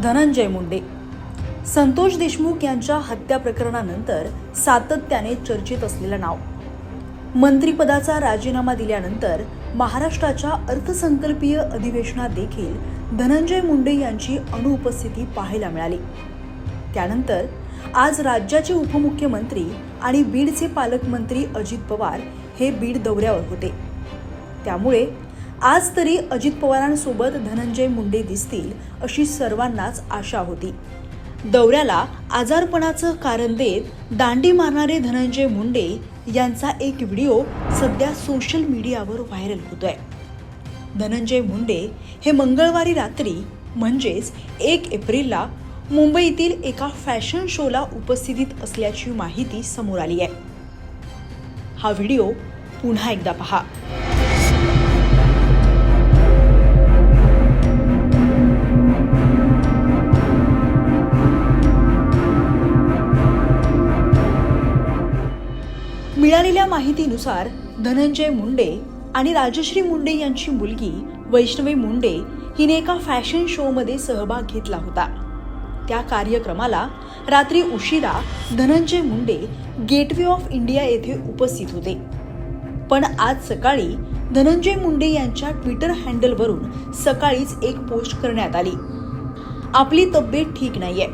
धनंजय मुंडे. संतोष देशमुख यांच्या हत्या प्रकरणानंतर सातत्याने चर्चेत असलेलं नाव. मंत्रिपदाचा राजीनामा दिल्यानंतर महाराष्ट्राच्या अर्थसंकल्पीय अधिवेशनात देखील धनंजय मुंडे यांची अनुपस्थिती पाहायला मिळाली. त्यानंतर आज राज्याचे उपमुख्यमंत्री आणि बीडचे पालकमंत्री अजित पवार हे बीड दौऱ्यावर होते. त्यामुळे आज तरी अजित पवारांसोबत धनंजय मुंडे दिसतील अशी सर्वांनाच आशा होती. दौऱ्याला आजारपणाचं कारण देत दांडी मारणारे धनंजय मुंडे यांचा एक व्हिडिओ सध्या सोशल मीडियावर व्हायरल होतोय. धनंजय मुंडे हे मंगळवारी रात्री म्हणजेच 1 एप्रिलला मुंबईतील एका फॅशन शोला उपस्थित असल्याची माहिती समोर आली आहे. हा व्हिडिओ पुन्हा एकदा पहा. मिळालेल्या माहितीनुसार धनंजय मुंडे आणि राजश्री मुंडे यांची मुलगी वैष्णवी मुंडे हिने एका फॅशन शोमध्ये सहभाग घेतला होता. त्या कार्यक्रमाला रात्री उशिरा Dhananjay Munde gateway of India येथे उपस्थित होते. पण आज सकाळी धनंजय मुंडे यांच्या ट्विटर हँडलवरून सकाळीच एक पोस्ट करण्यात आली. आपली तब्येत ठीक नाहीये,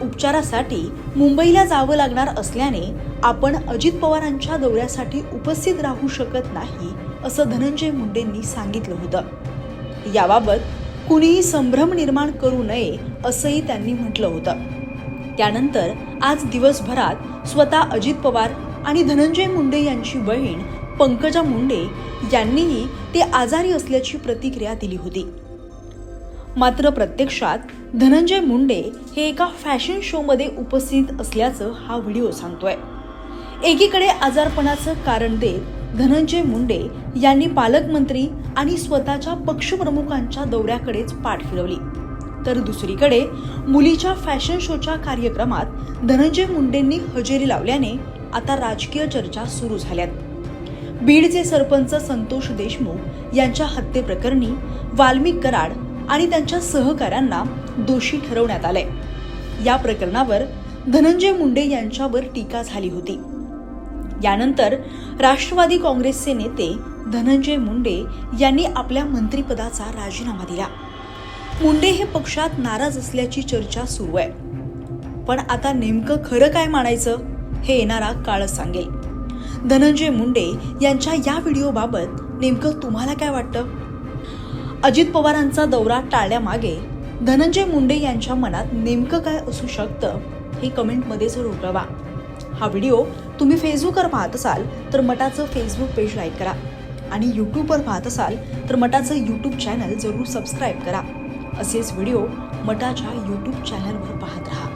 उपचारासाठी मुंबईला जावं लागणार असल्याने आपण अजित पवारांच्या दौऱ्यासाठी उपस्थित राहू शकत नाही असं धनंजय मुंडेंनी सांगितलं होतं. याबाबत कुणीही संभ्रम निर्माण करू नये असंही त्यांनी म्हटलं होतं. त्यानंतर आज दिवसभरात स्वतः अजित पवार आणि धनंजय मुंडे यांची बहीण पंकजा मुंडे यांनीही ते आजारी असल्याची प्रतिक्रिया दिली होती. मात्र प्रत्यक्षात धनंजय मुंडे हे एका फॅशन शोमध्ये उपस्थित असल्याचं हा व्हिडिओ सांगतोय. एकीकडे आजारपणाचं कारण देत धनंजय मुंडे यांनी पालकमंत्री आणि स्वतःच्या पक्षप्रमुखांच्या दौऱ्याकडेच पाठ फिरवली, तर दुसरीकडे मुलीच्या फॅशन शोच्या कार्यक्रमात धनंजय मुंडेंनी हजेरी लावल्याने आता राजकीय चर्चा सुरू झाल्यात. बीडचे सरपंच संतोष देशमुख यांच्या हत्येप्रकरणी वाल्मिक कराड आणि त्यांच्या सहकाऱ्यांना दोषी ठरवण्यात आले. या प्रकरणावर धनंजय मुंडे यांच्यावर टीका झाली होती. यानंतर राष्ट्रवादी काँग्रेसचे नेते धनंजय मुंडे यांनी आपल्या मंत्रिपदाचा राजीनामा दिला. मुंडे हे पक्षात नाराज असल्याची चर्चा सुरू आहे. पण आता नेमकं खरं काय मानायचं हे येणारा काळच सांगेल. धनंजय मुंडे यांच्या या व्हिडिओबाबत नेमकं तुम्हाला काय वाटतं? अजित पवारांचा दौरा टाळण्यामागे धनंजय मुंडे यांच्या मनात नेमकं काय असू शकतं हे कमेंटमध्ये जरूर कळवा. हा व्हिडिओ तुम्ही फेसबुकवर पाहत असाल तर मटाचं फेसबुक पेज लाईक करा आणि यूट्यूबवर पाहत असाल तर मटाचं यूट्यूब चॅनल जरूर सबस्क्राईब करा. असेच व्हिडिओ मटाच्या यूट्यूब चॅनलवर पाहत राहा.